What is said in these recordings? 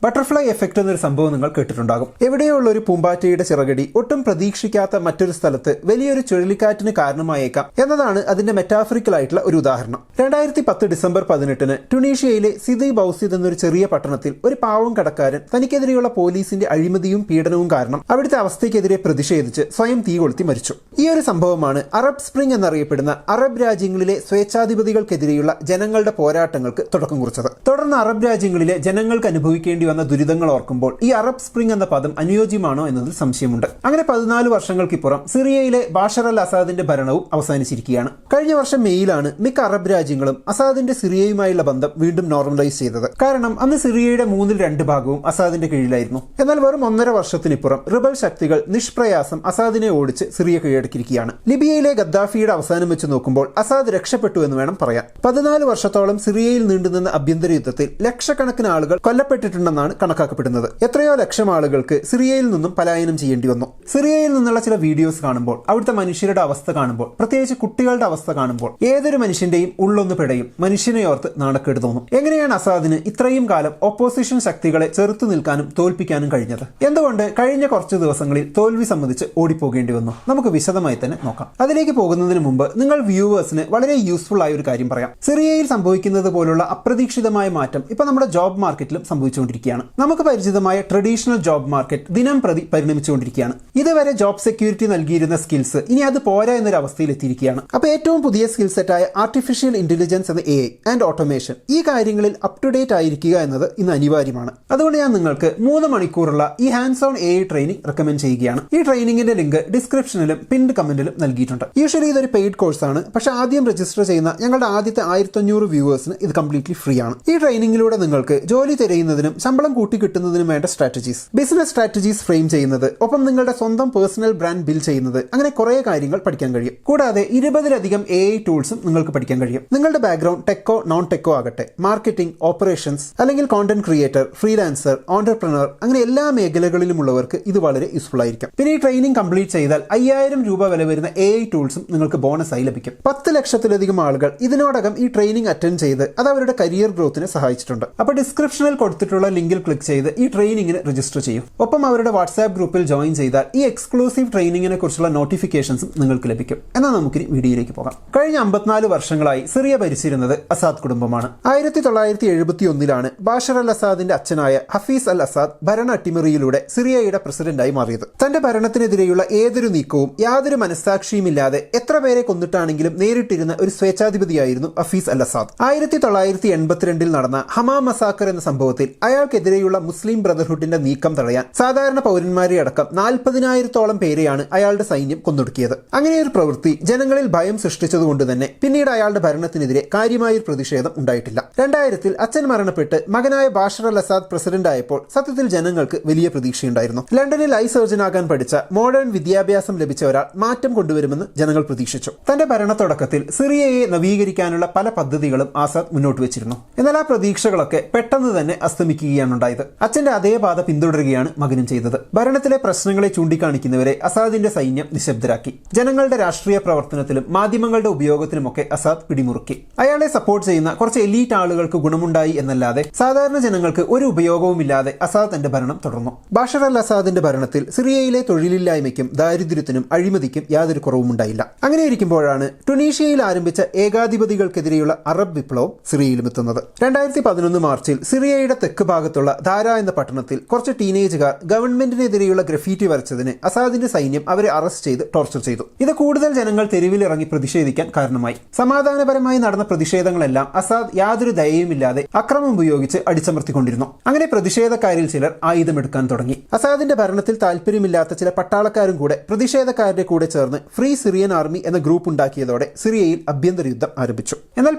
Butterfly effect എന്നൊരു സംഭവം നിങ്ങൾ കേട്ടിട്ടുണ്ടാകും. എവിടെയുള്ള ഒരു പൂമ്പാറ്റയുടെ ചിറകടി ഒട്ടും പ്രതീക്ഷിക്കാത്ത മറ്റൊരു സ്ഥലത്ത് വലിയൊരു ചുഴലിക്കാറ്റിന് കാരണമായേക്കാം എന്നതാണ് അതിന്റെ മെറ്റാഫറിക്കൽ ആയിട്ടുള്ള ഒരു ഉദാഹരണം. 2010 ഡിസംബർ 18 ടുണീഷ്യയിലെ സിദി ബൌസിദ് എന്നൊരു ചെറിയ പട്ടണത്തിൽ ഒരു പാവം കടക്കാരൻ തനിക്കെതിരെയുള്ള പോലീസിന്റെ അഴിമതിയും പീഡനവും കാരണം അവിടുത്തെ അവസ്ഥയ്ക്കെതിരെ പ്രതിഷേധിച്ച് സ്വയം തീ കൊളുത്തി മരിച്ചു. ഈ ഒരു സംഭവമാണ് അറബ് സ്പ്രിംഗ് എന്നറിയപ്പെടുന്ന അറബ് രാജ്യങ്ങളിലെ സ്വേച്ഛാധിപതികൾക്കെതിരെയുള്ള ജനങ്ങളുടെ പോരാട്ടങ്ങൾക്ക് തുടക്കം കുറിച്ചത്. തുടർന്ന് അറബ് രാജ്യങ്ങളിലെ ജനങ്ങൾക്ക് അനുഭവിക്കേണ്ടി വന്ന ദുരിതങ്ങൾ ഓർക്കുമ്പോൾ ഈ അറബ് സ്പ്രിംഗ് എന്ന പദം അനുയോജ്യമാണോ എന്നതിൽ സംശയമുണ്ട്. അങ്ങനെ 14 വർഷങ്ങൾക്കിപ്പുറം സിറിയയിലെ ബാഷർ അൽ അസാദിന്റെ ഭരണവും അവസാനിച്ചിരിക്കുകയാണ്. കഴിഞ്ഞ വർഷം മെയ്യിലാണ് മിക്ക അറബ് രാജ്യങ്ങളും അസാദിന്റെ സിറിയയുമായുള്ള ബന്ധം വീണ്ടും നോർമലൈസ് ചെയ്തത്. കാരണം അന്ന് സിറിയയുടെ 2/3 ഭാഗവും അസാദിന്റെ കീഴിലായിരുന്നു. എന്നാൽ വെറും 1.5 വർഷത്തിനിപ്പുറം റിബൽ ശക്തികൾ നിഷ്പ്രയാസം അസാദിനെ ഓടിച്ച് സിറിയ കീഴടക്കിയിരിക്കുകയാണ്. ലിബിയയിലെ ഗദ്ദാഫിയുടെ അവസാനം വെച്ച് നോക്കുമ്പോൾ അസാദ് രക്ഷപ്പെട്ടു എന്ന് വേണം പറയാൻ. 14 വർഷത്തോളം സിറിയയിൽ നീണ്ടുനിന്ന ആഭ്യന്തര യുദ്ധത്തിൽ ലക്ഷക്കണക്കിന് ആളുകൾ കൊല്ലപ്പെട്ടിട്ടുണ്ടെന്നാണ് കണക്കാക്കപ്പെടുന്നത്. എത്രയോ ലക്ഷം ആളുകൾക്ക് സിറിയയിൽ നിന്നും പലായനം ചെയ്യേണ്ടി വന്നു. സിറിയയിൽ നിന്നുള്ള ചില വീഡിയോസ് കാണുമ്പോൾ, അവിടുത്തെ മനുഷ്യരുടെ അവസ്ഥ കാണുമ്പോൾ, പ്രത്യേകിച്ച് കുട്ടികളുടെ അവസ്ഥ കാണുമ്പോൾ ഏതൊരു മനുഷ്യന്റെയും ഉള്ളൊന്ന് പിടയും. മനുഷ്യനെ ഓർത്ത് നാണക്കേട് തോന്നും. എങ്ങനെയാണ് അസാദിന് ഇത്രയും കാലം ഓപ്പോസിഷൻ ശക്തികളെ ചെറുത്തു നിൽക്കാനും തോൽപ്പിക്കാനും കഴിഞ്ഞത്? എന്തുകൊണ്ട് കഴിഞ്ഞ കുറച്ച് ദിവസങ്ങളിൽ തോൽവി സംബന്ധിച്ച് ഓടിപ്പോകേണ്ടി വന്നു? നമുക്ക് വിശദമായി തന്നെ നോക്കാം. അതിലേക്ക് പോകുന്നതിന് മുമ്പ് നിങ്ങൾ വ്യൂവേഴ്സിന് വളരെ യൂസ്ഫുൾ ആയ ഒരു കാര്യം പറയാം. സിറിയയിൽ സംഭവിക്കുന്നത് പോലുള്ള അപ്രതീക്ഷിതമായ മാറ്റം ഇപ്പൊ നമ്മുടെ ജോബ് മാർക്കറ്റിലും സംഭവിച്ചുകൊണ്ടിരിക്കുകയാണ്. നമുക്ക് പരിചിതമായ ട്രഡീഷണൽ ജോബ് മാർക്കറ്റ് ദിനം പ്രതി പരിണമിച്ചുകൊണ്ടിരിക്കുകയാണ്. ഇതുവരെ ജോബ് സെക്യൂരിറ്റി നൽകിയിരുന്ന സ്കിൽസ് ഇനി അത് പോരാ എന്നൊരു അവസ്ഥയിൽ എത്തിയിരിക്കുകയാണ്. അപ്പോൾ ഏറ്റവും പുതിയ സ്കിൽ സെറ്റായ ആർട്ടിഫിഷ്യൽ ഇന്റലിജൻസ് എന്ന AI ആൻഡ് ഓട്ടോമേഷൻ, ഈ കാര്യങ്ങളിൽ അപ് ടു ഡേറ്റ് ആയിരിക്കുക എന്നത് ഇന്ന് അനിവാര്യമാണ്. അതുകൊണ്ട് ഞാൻ നിങ്ങൾക്ക് 3 മണിക്കൂറുള്ള ഈ hands on AI training recommend ചെയ്യുകയാണ്. ഈ ട്രെയിനിങ്ങിന്റെ ലിങ്ക് ഡിസ്ക്രിപ്ഷനിലും പിൻഡ് കമന്റിലും നൽകിയിട്ടുണ്ട്. യൂഷ്വലി ഇതൊരു പെയ്ഡ് കോഴ്സാണ്. പക്ഷേ ആദ്യം രജിസ്റ്റർ ചെയ്യുന്ന ഞങ്ങളുടെ ആദ്യത്തെ 1500 വ്യൂവേഴ്സിന് ഇത് കംപ്ലീറ്റ്ലി ഫ്രീ ആണ്. ഈ ട്രെയിനിങ്ങിലൂടെ നിങ്ങൾക്ക് ജോലി തിരയുന്നതിനും ശമ്പളം കൂട്ടി കിട്ടുന്നതിനും വേണ്ട സ്ട്രാറ്റജീസ്, ബിസിനസ് സ്ട്രാറ്റജീസ് ഫ്രെയിം ചെയ്യുന്നത്, ഒപ്പം നിങ്ങളുടെ സ്വന്തം പേഴ്സണൽ ബ്രാൻഡ് ബിൽഡ് ചെയ്യുന്നത്, അങ്ങനെ കുറെ കാര്യങ്ങൾ പഠിക്കാൻ കഴിയും. കൂടാതെ 20-ലധികം AI ടൂൾസും നിങ്ങൾക്ക് പഠിക്കാൻ കഴിയും. നിങ്ങളുടെ ബാക്ക്ഗ്രൗണ്ട് ടെക്കോ നോൺ ടെക്കോ ആകട്ടെ, മാർക്കറ്റിംഗ്, ഓപ്പറേഷൻസ് അല്ലെങ്കിൽ കോണ്ടന്റ് ക്രിയേറ്റർ, ഫ്രീലാൻസർ, ഓണ്ടർപ്രണർ, അങ്ങനെ എല്ലാ മേഖലകളിലുമുള്ളവർക്ക് ഇത് വളരെ യൂസ്ഫുൾ ആയിരിക്കും. പിന്നെ ഈ ട്രെയിനിങ് കംപ്ലീറ്റ് ചെയ്താൽ 5000 രൂപ വില വരുന്ന AI ടൂൾസും നിങ്ങൾക്ക് ബോണസ് ആയി ലഭിക്കും. 10 ലക്ഷത്തിലധികം ആളുകൾ ഇതിനോടകം ഈ ട്രെയിനിങ് അറ്റൻഡ് ചെയ്ത് അത് അവരുടെ കരിയർ ഗ്രോത്തിന് സഹായിച്ചിട്ടുണ്ട്. അപ്പോൾ ഡിസ്ക്രിപ്ഷനിൽ കൊടുത്തിട്ടുള്ള ലിങ്കിൽ ക്ലിക്ക് ചെയ്ത് ഈ ട്രെയിനിങ്ങിന് രജിസ്റ്റർ ചെയ്യും. ഒപ്പം അവരുടെ വാട്സ്ആപ്പ് ഗ്രൂപ്പിൽ ജോയിൻ ചെയ്താൽ ഈ എക്സ്ക്ലൂസീവ് ട്രെയിനിങ്ങിനെ കുറിച്ചുള്ള നോട്ടിഫിക്കേഷൻസും നിങ്ങൾക്ക് ലഭിക്കും. എന്നാൽ നമുക്കിനി വീഡിയോയിലേക്ക് പോകാം. കഴിഞ്ഞ 54 വർഷങ്ങളായി സിറിയ ഭരിച്ചിരുന്നത് അസാദ് കുടുംബമാണ്. 1971 ബാഷർ അൽ അസാദിന്റെ അച്ഛനായ ഹഫീസ് അൽ അസാദ് ഭരണ അട്ടിമറിയിലൂടെ സിറിയയുടെ പ്രസിഡന്റായി മാറിയത്. തന്റെ ഭരണത്തിനെതിരെയുള്ള ഏതൊരു നീക്കവും യാതൊരു മനസ്സാക്ഷിയുമില്ലാതെ എത്ര പേരെ കൊന്നിട്ടാണെങ്കിലും നേരിട്ടിരുന്ന ഒരു സ്വേച്ഛാധിപതിയായിരുന്നു ഹഫീസ് അൽ അസാദ്. 1982 നടന്ന ഹമാ മസാക്കർ എന്ന സംഭവത്തിൽ അയാൾക്കെതിരെയുള്ള മുസ്ലിം ബ്രദർഹുഡിന്റെ നീക്കം തടയാൻ സാധാരണ പൗരന്മാരെ അടക്കം 40,000-ഓളം പേരെയാണ് അയാളുടെ സൈന്യം കൊന്നൊടുക്കിയത്. അങ്ങനെയൊരു പ്രവൃത്തി ജനങ്ങളിൽ ഭയം സൃഷ്ടിച്ചതുകൊണ്ട് തന്നെ പിന്നീട് അയാളുടെ ഭരണത്തിനെതിരെ കാര്യമായൊരു പ്രതിഷേധം ഉണ്ടായിട്ടില്ല. 2000-ൽ അച്ഛൻ മരണപ്പെട്ട് മകനായ ബാഷർ അൽ അസാദ് പ്രസിഡന്റ് ആയപ്പോൾ സത്യത്തിൽ ജനങ്ങൾക്ക് വലിയ പ്രതീക്ഷയുണ്ടായിരുന്നു. ലണ്ടനിൽ ഐ സർജനാകാൻ പഠിച്ച മോഡേൺ വിദ്യാഭ്യാസം ലഭിച്ച ഒരാൾ മാറ്റം കൊണ്ടുവരുമെന്ന് ജനങ്ങൾ പ്രതീക്ഷിച്ചു. തന്റെ ഭരണ തുടക്കത്തിൽ സിറിയയെ നവീകരിക്കാനുള്ള പല പദ്ധതികളും ആസാദ് മുന്നോട്ട് വെച്ചിരുന്നു. എന്നാൽ ആ പ്രതീക്ഷകളൊക്കെ പെട്ടെന്ന് തന്നെ അസ്തമിക്കുകയാണ് ഉണ്ടായത്. അച്ഛന്റെ അതേ പാത പിന്തുടരുകയാണ് മകനും ചെയ്തത്. ഭരണത്തിലെ പ്രശ്നങ്ങളെ ചൂണ്ടിക്കാണിക്കുന്നവരെ അസാദിന്റെ സൈന്യം നിശബ്ദരാക്കി. ജനങ്ങളുടെ രാഷ്ട്രീയ പ്രവർത്തനത്തിലും മാധ്യമങ്ങളുടെ ഉപയോഗത്തിലുമൊക്കെ അസാദ് പിടിമുറുക്കി. അയാളെ സപ്പോർട്ട് ചെയ്യുന്ന കുറച്ച് എലീറ്റ് ആളുകൾക്ക് ഗുണമുണ്ടായി എന്നല്ലാതെ സാധാരണ ജനങ്ങൾക്ക് ഒരു ഉപയോഗവുമില്ലാതെ അസാദ് തന്റെ ഭരണം തുടർന്നു. ബാഷർ അൽ അസാദിന്റെ ഭരണത്തിൽ സിറിയയിലെ തൊഴിലില്ലായ്മയ്ക്കും ദാരിദ്ര്യത്തിനും അഴിമതിക്കും യാതൊരു കുറവുമുണ്ടായില്ല. അങ്ങനെയിരിക്കുമ്പോഴാണ് ടുണീഷ്യയിൽ ആരംഭിച്ച ഏകാധിപതികൾക്കെതിരെയുള്ള അറബ് വിപ്ലവം സിറിയയിലും എത്തുന്നത്. 2011 മാർച്ചിൽ സിറിയയുടെ തെക്ക് ഭാഗത്തുള്ള ധാര എന്ന പട്ടണത്തിൽ കുറച്ച് ടീനേജുകാർ ഗവൺമെന്റിനെതിരെയുള്ള ഗ്രഫീറ്റി വരച്ചതിന് അസാദിന്റെ സൈന്യം അവരെ അറസ്റ്റ് ചെയ്ത് ടോർച്ചർ ചെയ്തു. ഇത് കൂടുതൽ ജനങ്ങൾ തെരുവിലിറങ്ങി പ്രതിഷേധിക്കാൻ കാരണമായി. സമാധാനപരമായി നടന്ന പ്രതിഷേധങ്ങളെല്ലാം അസാദ് യാതൊരു ദയയുമില്ലാതെ അക്രമം ഉപയോഗിച്ച് അടിച്ചമർത്തിക്കൊണ്ടിരുന്നു. അങ്ങനെ പ്രതിഷേധക്കാരിൽ ചിലർ ആയുധമെടുക്കാൻ തുടങ്ങി. അസാദിന്റെ ഭരണത്തിൽ താല്പര്യമില്ലാത്ത ചില പട്ടാളക്കാരും കൂടെ പ്രതിഷേധക്കാരുടെ കൂടെ ചേർന്ന് ഫ്രീ സിറിയൻ ആർമി എന്ന ഗ്രൂപ്പ് ഉണ്ടാക്കിയതോടെ സിറിയയിൽ ആഭ്യന്തര യുദ്ധം ആരംഭിച്ചു. എന്നാൽ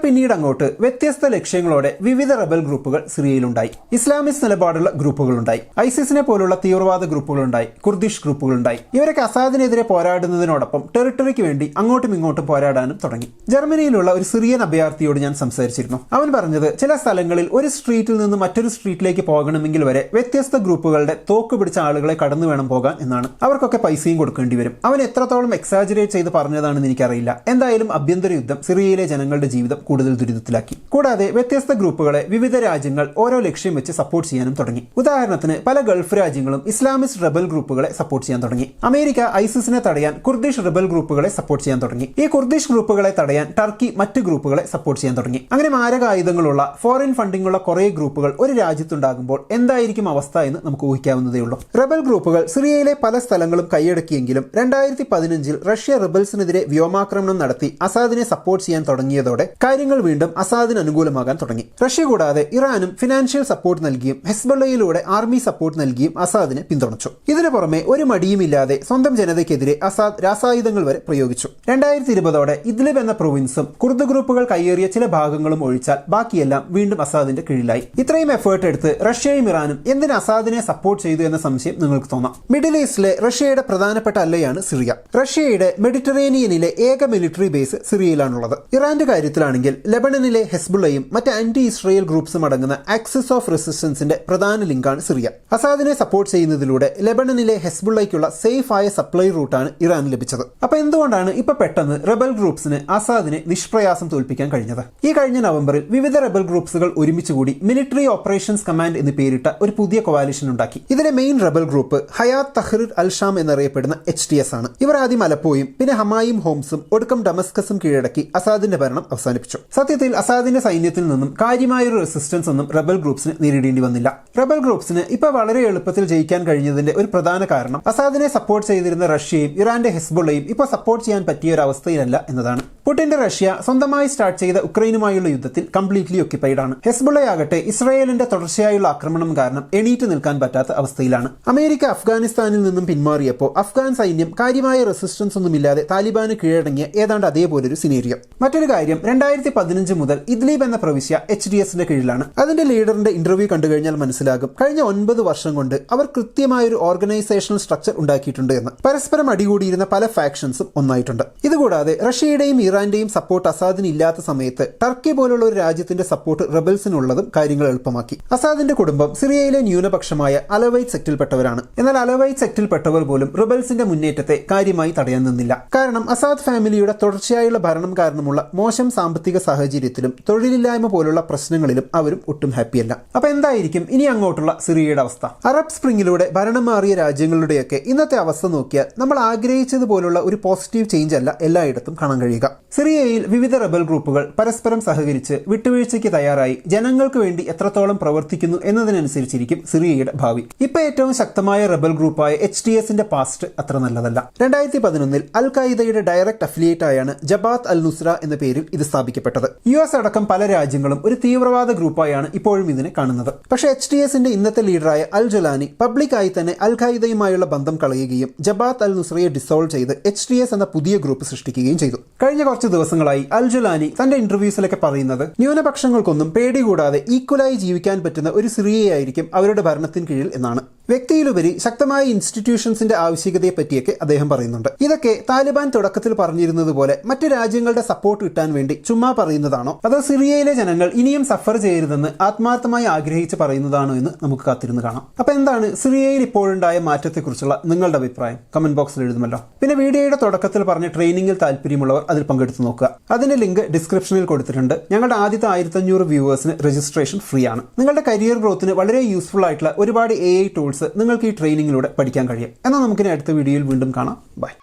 പിന്നീട് അങ്ങോട്ട് വ്യത്യസ്ത ലക്ഷ്യങ്ങളോടെ വിവിധ റബൽ ഗ്രൂപ്പുകൾ സിറിയയിലുണ്ടായി. ഇസ്ലാമിസ്റ്റ് നിലപാടുള്ള ഗ്രൂപ്പുകളുണ്ടായി, ഐസിസിനെ പോലുള്ള തീവ്രവാദ ഗ്രൂപ്പുകളുണ്ടായി, കുർദിഷ് ഗ്രൂപ്പുകളുണ്ടായി. ഇവരൊക്കെ അസാദിനെതിരെ പോരാടുന്നതിനോടൊപ്പം ടെറിട്ടറിക്ക് വേണ്ടി അങ്ങോട്ടും ഇങ്ങോട്ടും പോരാടാനും തുടങ്ങി. ജർമ്മനിയിലുള്ള ഒരു സിറിയൻ അഭയാർത്ഥിയോട് ഞാൻ സംസാരിച്ചിരുന്നു. അവൻ പറഞ്ഞത് ചില സ്ഥലങ്ങളിൽ ഒരു സ്ട്രീറ്റിൽ നിന്ന് മറ്റൊരു സ്ട്രീറ്റിലേക്ക് പോകണമെങ്കിൽ വരെ വ്യത്യസ്ത ഗ്രൂപ്പുകളുടെ തോക്ക് പിടിച്ച ആളുകളെ കടന്നു വേണം പോകാൻ എന്നാണ്. അവർക്കൊക്കെ പൈസയും കൊടുക്കേണ്ടി വരും. അവൻ എത്രത്തോളം എക്സാജറേറ്റ് ചെയ്ത് പറഞ്ഞതാണെന്ന് എനിക്കറിയില്ല. എന്തായാലും ആഭ്യന്തര യുദ്ധം സിറിയയിലെ ജനങ്ങളുടെ ജീവിതം കൂടുതൽ ദുരിതത്തിലാക്കി. കൂടാതെ വ്യത്യസ്ത ഗ്രൂപ്പുകളെ വിവിധ രാജ്യങ്ങൾ ഓരോ ലക്ഷ്യം വെച്ച് സപ്പോർട്ട് ചെയ്യാനും തുടങ്ങി. ഉദാഹരണത്തിന് പല ഗൾഫ് രാജ്യങ്ങളും ഇസ്ലാമിസ്റ്റ് റെബൽ ഗ്രൂപ്പുകളെ സപ്പോർട്ട് ചെയ്യാൻ തുടങ്ങി. അമേരിക്ക ഐസിസിനെ തടയാൻ കുർദിഷ് റെബൽ ഗ്രൂപ്പുകളെ സപ്പോർട്ട് ചെയ്യാൻ തുടങ്ങി. ഈ കുർദിഷ് ഗ്രൂപ്പുകളെ തടയാൻ ടർക്കി മറ്റ് ഗ്രൂപ്പുകളെ സപ്പോർട്ട് ചെയ്യാൻ തുടങ്ങി. അങ്ങനെ മാരകായുധങ്ങളുള്ള ഫോറിൻ ഫണ്ടിംഗ് ഉള്ള കുറെ ഗ്രൂപ്പുകൾ ഒരു രാജ്യത്തുണ്ടാകുമ്പോൾ എന്തായിരിക്കും അവസ്ഥ എന്ന് നമുക്ക് ഊഹിക്കാവുന്നതേ ഉള്ളൂ. റെബൽ ഗ്രൂപ്പുകൾ സിറിയയിലെ പല സ്ഥലങ്ങളും കൈയടക്കിയെങ്കിലും 2015 റഷ്യ റെബൽസിനെതിരെ വ്യോമാക്രമണം നടത്തി അസാദിനെ സപ്പോർട്ട് ചെയ്യാൻ തുടങ്ങിയതോടെ കാര്യങ്ങൾ വീണ്ടും അസാദിന് അനുകൂലമാകാൻ തുടങ്ങി. റഷ്യ കൂടാതെ ഇറാനും ഫിനാൻഷ്യൽ സപ്പോർട്ട് നൽകിയും ഹെസ്ബുള്ളയിലൂടെ ആർമി സപ്പോർട്ട് നൽകിയും അസാദിനെ പിന്തുണച്ചു. ഇതിനു പുറമെ ഒരു മടിയുമില്ലാതെ സ്വന്തം ജനതയ്ക്കെതിരെ അസാദ് രാസായുധങ്ങൾ വരെ പ്രയോഗിച്ചു. 2020 ഇദ്ലിബ് എന്ന പ്രൊവിൻസും കുർദ് ഗ്രൂപ്പുകൾ കയ്യേറിയ ചില ഭാഗങ്ങളും ഒഴിച്ചാൽ ബാക്കിയെല്ലാം വീണ്ടും അസാദിന്റെ കീഴിലായി. ഇത്രയും എഫേർട്ട് എടുത്ത് റഷ്യയും ഇറാനും എന്തിന് അസാദിനെ സപ്പോർട്ട് ചെയ്തു എന്ന സംശയം നിങ്ങൾക്ക് തോന്നാം. മിഡിൽ ഈസ്റ്റിലെ റഷ്യയുടെ പ്രധാനപ്പെട്ട അല്ലയാണ് സിറിയ. റഷ്യയുടെ മെഡിറ്ററേനിയനിലെ ഏക മിലിറ്ററി ബേസ് സിറിയയിലാണുള്ളത്. ഇറാന്റെ കാര്യത്തിലാണെങ്കിൽ ലെബണനിലെ ഹെസ്ബുള്ളയും മറ്റ് ആന്റി ഇസ്രയേൽ ഗ്രൂപ്പ്സും അടങ്ങുന്ന ആക്സിസ് ഓഫ് റെസിസ്റ്റൻസിന്റെ പ്രധാന ലിങ്കാണ് സിറിയ. അസാദിനെ സപ്പോർട്ട് ചെയ്യുന്നതിലൂടെ ലെബണനിലെ ഹെസ്ബുള്ളയ്ക്കുള്ള സേഫ് ആയ സപ്ലൈ റൂട്ടാണ് ഇറാൻ ലഭിച്ചത്. അപ്പൊ എന്തുകൊണ്ടാണ് ഇപ്പൊ പെട്ടെന്ന് റെബൽ ഗ്രൂപ്പ്സിന് അസാദിനെ നിഷ്പ്രയാസം തോൽപ്പിക്കാൻ കഴിഞ്ഞത്? ഈ കഴിഞ്ഞ നവംബറിൽ വിവിധ റെബൽ ഗ്രൂപ്പ്സുകൾ ഒരുമിച്ചുകൂടി മിലിറ്ററി ഓപ്പറേഷൻസ് കമാൻഡ് എന്ന് പേരിട്ട ഒരു പുതിയ കൊവാലിഷൻ ഉണ്ടാക്കി. ഇതിലെ main rebel group Hayat Tahrir al Sham എന്നറിയപ്പെടുന്ന HTS ആണ്. ഇവർ ആദ്യം അലപ്പോയും പിന്നെ ഹമായും ഹോംസും ഒടുക്കം ഡമസ്കസും കീഴടക്കി അസാദിന്റെ ഭരണം അവസാനിപ്പിച്ചു. സത്യത്തിൽ അസാദിന്റെ സൈന്യത്തിൽ നിന്നും കാര്യമായൊരു റെസിസ്റ്റൻസ് ഒന്നും റെബൽ ഗ്രൂപ്പ്സിന് നേരിടേണ്ടി വന്നില്ല. റെബൽ ഗ്രൂപ്പ്സിന് ഇപ്പൊ വളരെ എളുപ്പത്തിൽ ജയിക്കാൻ കഴിഞ്ഞതിന്റെ ഒരു പ്രധാന കാരണം അസാദിനെ സപ്പോർട്ട് ചെയ്തിരുന്ന റഷ്യയും ഇറാന്റെ ഹെസ്ബുള്ളയും ഇപ്പൊ സപ്പോർട്ട് ചെയ്യാൻ പറ്റിയ ഒരു അവസ്ഥയിലല്ല എന്നതാണ്. പുടിന്റെ റഷ്യ സ്വന്തമായി സ്റ്റാർട്ട് ചെയ്ത ഉക്രൈനുമായുള്ള യുദ്ധത്തിൽ കംപ്ലീറ്റ്ലി ഒക്യുപ്പൈഡ് ആണ്. ഹെസ്ബുള്ളയാകട്ടെ ഇസ്രായേലിന്റെ തുടർച്ചയായുള്ള ആക്രമണം കാരണം എണീറ്റ് നിൽക്കാൻ പറ്റാത്ത അവസ്ഥയിലാണ്. അമേരിക്ക അഫ്ഗാനിസ്ഥാനിൽ നിന്നും പിന്മാറിയപ്പോൾ അഫ്ഗാൻ സൈന്യം കാര്യമായ റെസിസ്റ്റൻസ് ഒന്നുമില്ലാതെ താലിബാന് കീഴടങ്ങിയ ഏതാണ്ട് അതേപോലൊരു സിനേറിയോ. മറ്റൊരു കാര്യം 2015 മുതൽ ഇദ്ലിബ് എന്ന പ്രവിശ്യ HDSന്റെ കീഴിലാണ്. അതിന്റെ ലീഡറിന്റെ ഇന്റർവ്യൂ കണ്ടുകഴിഞ്ഞാൽ മനസ്സിലാകും കഴിഞ്ഞ 9 വർഷം കൊണ്ട് അവർ കൃത്യമായൊരു ഓർഗനൈസേഷണൽ സ്ട്രക്ചർ ഉണ്ടാക്കിയിട്ടുണ്ട് എന്ന്. പരസ്പരം അടികൂടിയിരുന്ന പല ഫാക്ഷൻസും ഒന്നായിട്ടുണ്ട്. ഇതുകൂടാതെ റഷ്യയുടെയും ഇറാന്റെയും സപ്പോർട്ട് അസാദിന് ഇല്ലാത്ത സമയത്ത് ടർക്കി പോലുള്ള ഒരു രാജ്യത്തിന്റെ സപ്പോർട്ട് റെബൽസിനുള്ളതും കാര്യങ്ങൾ എളുപ്പമാക്കി. അസാദിന്റെ കുടുംബം സിറിയയിലെ ന്യൂനപക്ഷമായ അലവൈറ്റ് സെക്റ്റിൽപ്പെട്ടവരാണ്. എന്നാൽ അലവൈറ്റ് സെക്റ്റിൽപ്പെട്ടവർ പോലും റിബൽസിന്റെ മുന്നേറ്റത്തെ കാര്യമായി തടയാൻ നിന്നില്ല. കാരണം അസാദ് ഫാമിലിയുടെ തുടർച്ചയായുള്ള ഭരണം കാരണമുള്ള മോശം സാമ്പത്തിക സാഹചര്യത്തിലും തൊഴിലില്ലായ്മ പോലുള്ള പ്രശ്നങ്ങളിലും അവരും ഒട്ടും ഹാപ്പിയല്ല. അപ്പൊ എന്തായിരിക്കും ഇനി അങ്ങോട്ടുള്ള സിറിയയുടെ അവസ്ഥ? അറബ് സ്പ്രിംഗിലൂടെ ഭരണം മാറിയ രാജ്യങ്ങളുടെയൊക്കെ ഇന്നത്തെ അവസ്ഥ നോക്കിയാൽ നമ്മൾ ആഗ്രഹിച്ചതുപോലുള്ള ഒരു പോസിറ്റീവ് ചേഞ്ച് അല്ല എല്ലായിടത്തും കാണാൻ കഴിയുക. സിറിയയിൽ വിവിധ റെബൽ ഗ്രൂപ്പുകൾ പരസ്പരം സഹകരിച്ച് വിട്ടുവീഴ്ചയ്ക്ക് തയ്യാറായി ജനങ്ങൾക്ക് വേണ്ടി എത്രത്തോളം പ്രവർത്തിക്കുന്നു എന്നതിനനുസരിച്ചിരിക്കും സിറിയയുടെ ഭാവി. ഇപ്പൊ ഏറ്റവും ശക്തമായ റെബൽ ഗ്രൂപ്പായ HTSന്റെ പാസ്റ്റ് അത്ര നല്ലതല്ല. 2011 അൽ ഖായിദയുടെ ഡയറക്ട് അഫിലിയേറ്റ് ആയാണ് ജബാത്ത് അൽ നുസ്ര എന്ന പേരിൽ ഇത് സ്ഥാപിക്കപ്പെട്ടത്. US അടക്കം പല രാജ്യങ്ങളും ഒരു തീവ്രവാദ ഗ്രൂപ്പായാണ് ഇപ്പോഴും ഇതിനെ കാണുന്നത്. പക്ഷേ HTSന്റെ ഇന്നത്തെ ലീഡറായ അൽ ജലാനി പബ്ലിക്കായി തന്നെ അൽ ഖായിദയുമായുള്ള ബന്ധം കളയുകയും ജബാത്ത് അൽ നുസ്രയെ ഡിസോൾവ് ചെയ്ത് HTS എന്ന പുതിയ ഗ്രൂപ്പ് സൃഷ്ടിക്കുകയും ചെയ്തു. കഴിഞ്ഞ കുറച്ച് ദിവസങ്ങളായി അൽ ജലാനി തന്റെ ഇന്റർവ്യൂസിലൊക്കെ പറയുന്നത് ന്യൂനപക്ഷങ്ങൾക്കൊന്നും പേടി കൂടാതെ ഈക്വലായി ജീവിക്കാൻ പറ്റുന്ന ഒരു സിറിയയായിരിക്കും അവരുടെ ഭരണത്തിന് കീഴിൽ എന്നാണ്. വ്യക്തിയിലുപരി ശക്തമായ ഇൻസ്റ്റിറ്റ്യൂഷൻസിന്റെ ആവശ്യകതയെ പറ്റിയൊക്കെ അദ്ദേഹം പറയുന്നുണ്ട്. ഇതൊക്കെ താലിബാൻ തുടക്കത്തിൽ പറഞ്ഞിരുന്നത് പോലെ മറ്റു രാജ്യങ്ങളുടെ സപ്പോർട്ട് കിട്ടാൻ വേണ്ടി ചുമ്മാ പറയുന്നതാണോ അതോ സിറിയയിലെ ജനങ്ങൾ ഇനിയും സഫർ ചെയ്യരുതെന്ന് ആത്മാർത്ഥമായി ആഗ്രഹിച്ച് പറയുന്നതാണോ എന്ന് നമുക്ക് കാത്തിരുന്ന് കാണാം. അപ്പൊ എന്താണ് സിറിയയിൽ ഇപ്പോഴുണ്ടായ മാറ്റത്തെക്കുറിച്ചുള്ള നിങ്ങളുടെ അഭിപ്രായം കമന്റ് ബോക്സിൽ എഴുതുമല്ലോ. പിന്നെ വീഡിയോയുടെ തുടക്കത്തിൽ പറഞ്ഞ ട്രെയിനിങ്ങിൽ താല്പര്യമുള്ളവർ അതിൽ പങ്കെടുത്ത് നോക്കുക. അതിന്റെ ലിങ്ക് ഡിസ്ക്രിപ്ഷനിൽ കൊടുത്തിട്ടുണ്ട്. ഞങ്ങളുടെ ആദ്യത്തെ 1500 വ്യൂവേഴ്സിന് രജിസ്ട്രേഷൻ ഫ്രീ ആണ്. നിങ്ങളുടെ കരിയർ ഗ്രോത്തിന് വളരെ യൂസ്ഫുൾ ആയിട്ടുള്ള ഒരുപാട് AI ടൂൾസ് നിങ്ങൾക്ക് ഈ ട്രെയിനിങ്ങിലൂടെ പഠിക്കാൻ കഴിയും. എന്നാൽ നമുക്കിനി അടുത്ത വീഡിയോയിൽ വീണ്ടും കാണാം. ബൈ.